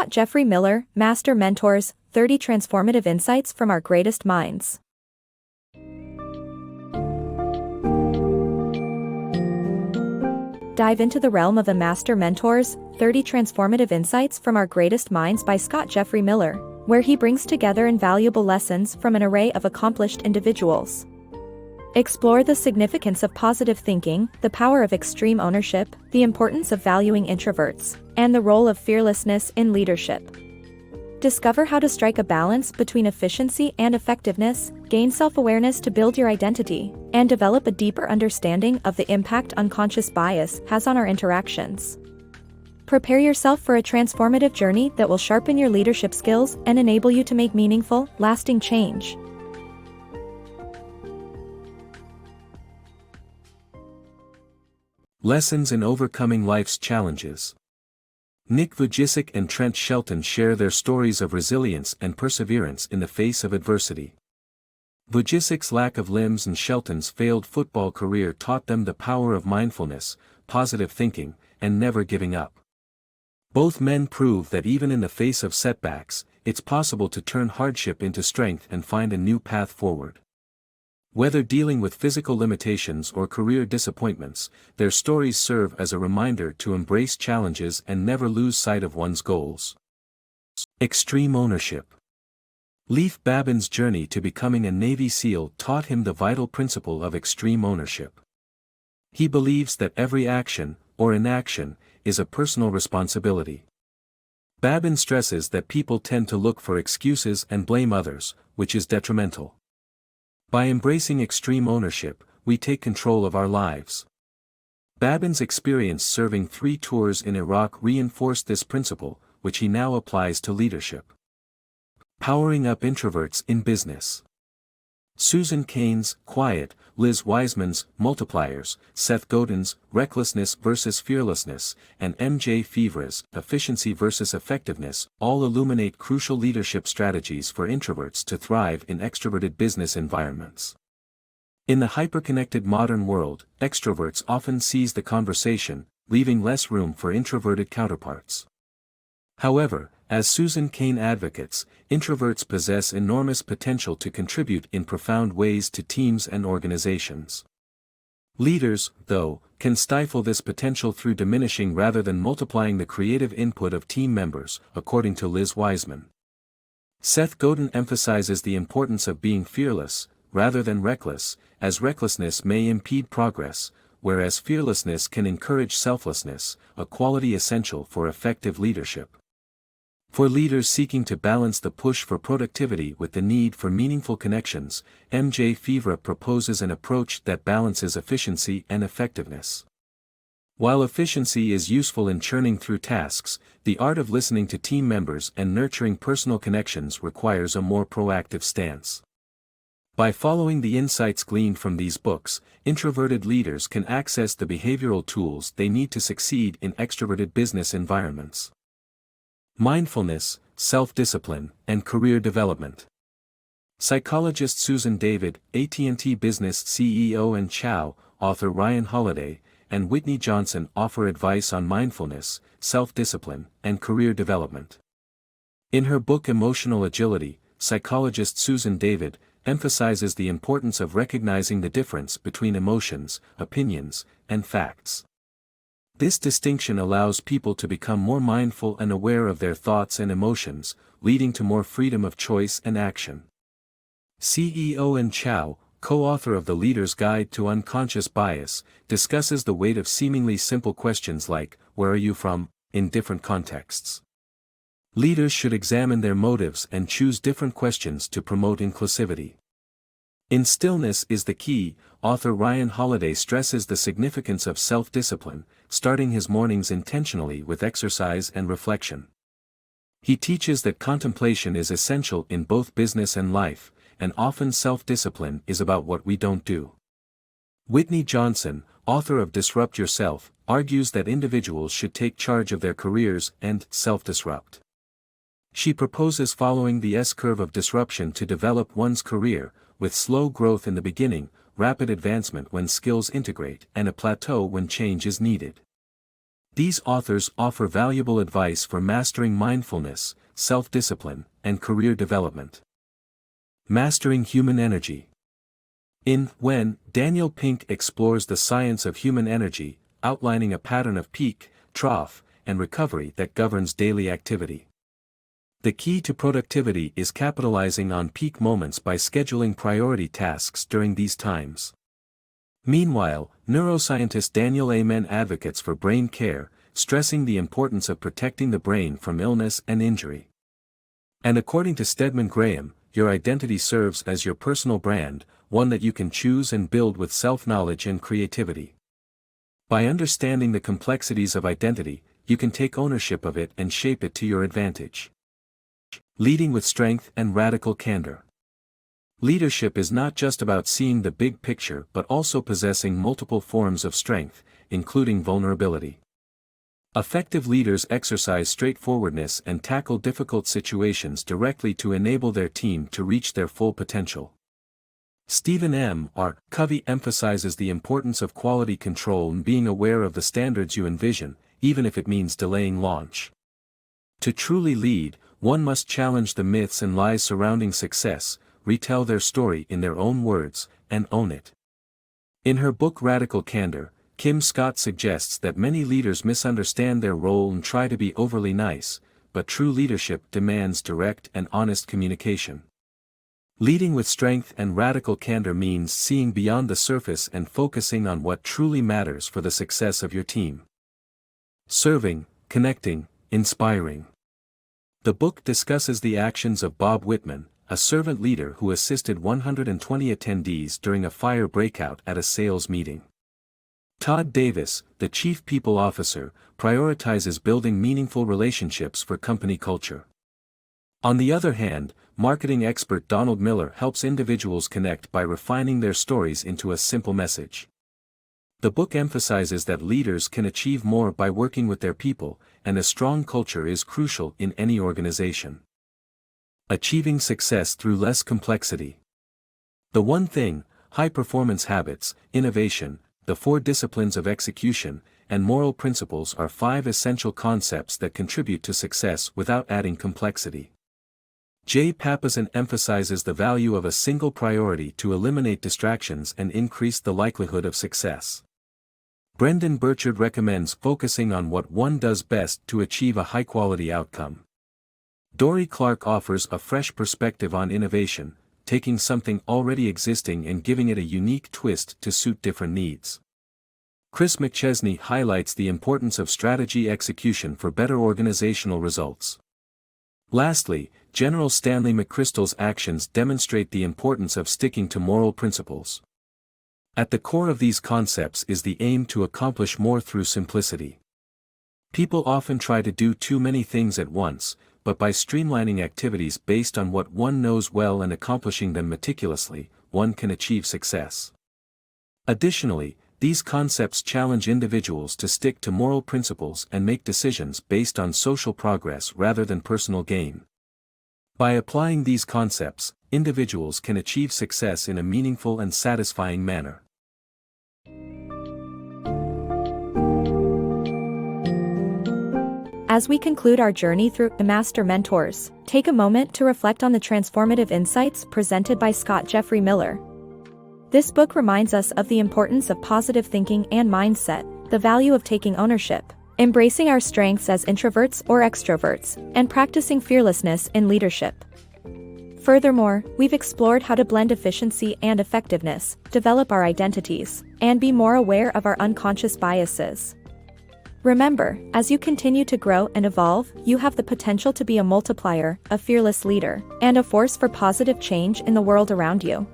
Scott Jeffrey Miller, Master Mentors, 30 Transformative Insights from Our Greatest Minds. Dive into the realm of the Master Mentors, 30 Transformative Insights from Our Greatest Minds by Scott Jeffrey Miller, where he brings together invaluable lessons from an array of accomplished individuals. Explore the significance of positive thinking, the power of extreme ownership, the importance of valuing introverts, and the role of fearlessness in leadership. Discover how to strike a balance between efficiency and effectiveness, gain self-awareness to build your identity, and develop a deeper understanding of the impact unconscious bias has on our interactions. Prepare yourself for a transformative journey that will sharpen your leadership skills and enable you to make meaningful, lasting change. Lessons in Overcoming Life's Challenges. Nick Vujicic and Trent Shelton share their stories of resilience and perseverance in the face of adversity. Vujicic's lack of limbs and Shelton's failed football career taught them the power of mindfulness, positive thinking, and never giving up. Both men prove that even in the face of setbacks, it's possible to turn hardship into strength and find a new path forward. Whether dealing with physical limitations or career disappointments, their stories serve as a reminder to embrace challenges and never lose sight of one's goals. Extreme ownership. Leif Babin's journey to becoming a Navy SEAL taught him the vital principle of extreme ownership. He believes that every action, or inaction, is a personal responsibility. Babin stresses that people tend to look for excuses and blame others, which is detrimental. By embracing extreme ownership, we take control of our lives. Babin's experience serving 3 tours in Iraq reinforced this principle, which he now applies to leadership. Powering up introverts in business. Susan Cain's Quiet, Liz Wiseman's Multipliers, Seth Godin's Recklessness versus Fearlessness, and MJ Fevre's Efficiency versus Effectiveness all illuminate crucial leadership strategies for introverts to thrive in extroverted business environments. In the hyperconnected modern world, extroverts often seize the conversation, leaving less room for introverted counterparts. However, as Susan Cain advocates, introverts possess enormous potential to contribute in profound ways to teams and organizations. Leaders, though, can stifle this potential through diminishing rather than multiplying the creative input of team members, according to Liz Wiseman. Seth Godin emphasizes the importance of being fearless, rather than reckless, as recklessness may impede progress, whereas fearlessness can encourage selflessness, a quality essential for effective leadership. For leaders seeking to balance the push for productivity with the need for meaningful connections, MJ Fevre proposes an approach that balances efficiency and effectiveness. While efficiency is useful in churning through tasks, the art of listening to team members and nurturing personal connections requires a more proactive stance. By following the insights gleaned from these books, introverted leaders can access the behavioral tools they need to succeed in extroverted business environments. Mindfulness, self-discipline, and career development. Psychologist Susan David, AT&T Business CEO and Chow, author Ryan Holiday, and Whitney Johnson offer advice on mindfulness, self-discipline, and career development. In her book Emotional Agility, psychologist Susan David emphasizes the importance of recognizing the difference between emotions, opinions, and facts. This distinction allows people to become more mindful and aware of their thoughts and emotions, leading to more freedom of choice and action. CEO and Chow, co-author of The Leader's Guide to Unconscious Bias, discusses the weight of seemingly simple questions like, "Where are you from?" in different contexts. Leaders should examine their motives and choose different questions to promote inclusivity. In Stillness is the Key, author Ryan Holiday stresses the significance of self-discipline, starting his mornings intentionally with exercise and reflection. He teaches that contemplation is essential in both business and life, and often self-discipline is about what we don't do. Whitney Johnson, author of Disrupt Yourself, argues that individuals should take charge of their careers and self-disrupt. She proposes following the S-curve of disruption to develop one's career, with slow growth in the beginning, rapid advancement when skills integrate, and a plateau when change is needed. These authors offer valuable advice for mastering mindfulness, self-discipline, and career development. Mastering Human Energy. In When, Daniel Pink explores the science of human energy, outlining a pattern of peak, trough, and recovery that governs daily activity. The key to productivity is capitalizing on peak moments by scheduling priority tasks during these times. Meanwhile, neuroscientist Daniel Amen advocates for brain care, stressing the importance of protecting the brain from illness and injury. And according to Stedman Graham, your identity serves as your personal brand, one that you can choose and build with self-knowledge and creativity. By understanding the complexities of identity, you can take ownership of it and shape it to your advantage. Leading with Strength and Radical Candor. Leadership is not just about seeing the big picture but also possessing multiple forms of strength, including vulnerability. Effective leaders exercise straightforwardness and tackle difficult situations directly to enable their team to reach their full potential. Stephen M. R. Covey emphasizes the importance of quality control and being aware of the standards you envision, even if it means delaying launch. To truly lead, one must challenge the myths and lies surrounding success, retell their story in their own words, and own it. In her book Radical Candor, Kim Scott suggests that many leaders misunderstand their role and try to be overly nice, but true leadership demands direct and honest communication. Leading with strength and radical candor means seeing beyond the surface and focusing on what truly matters for the success of your team. Serving, connecting, inspiring. The book discusses the actions of Bob Whitman, a servant leader who assisted 120 attendees during a fire breakout at a sales meeting. Todd Davis, the chief people officer, prioritizes building meaningful relationships for company culture. On the other hand, marketing expert Donald Miller helps individuals connect by refining their stories into a simple message. The book emphasizes that leaders can achieve more by working with their people, and a strong culture is crucial in any organization. Achieving success through less complexity. The One Thing, High-Performance Habits, Innovation, the 4 Disciplines of Execution, and Moral Principles are 5 essential concepts that contribute to success without adding complexity. Jay Papasan emphasizes the value of a single priority to eliminate distractions and increase the likelihood of success. Brendan Burchard recommends focusing on what one does best to achieve a high-quality outcome. Dory Clark offers a fresh perspective on innovation, taking something already existing and giving it a unique twist to suit different needs. Chris McChesney highlights the importance of strategy execution for better organizational results. Lastly, General Stanley McChrystal's actions demonstrate the importance of sticking to moral principles. At the core of these concepts is the aim to accomplish more through simplicity. People often try to do too many things at once, but by streamlining activities based on what one knows well and accomplishing them meticulously, one can achieve success. Additionally, these concepts challenge individuals to stick to moral principles and make decisions based on social progress rather than personal gain. By applying these concepts, individuals can achieve success in a meaningful and satisfying manner. As we conclude our journey through the Master Mentors, take a moment to reflect on the transformative insights presented by Scott Jeffrey Miller. This book reminds us of the importance of positive thinking and mindset, the value of taking ownership, embracing our strengths as introverts or extroverts, and practicing fearlessness in leadership. Furthermore, we've explored how to blend efficiency and effectiveness, develop our identities, and be more aware of our unconscious biases. Remember, as you continue to grow and evolve, you have the potential to be a multiplier, a fearless leader, and a force for positive change in the world around you.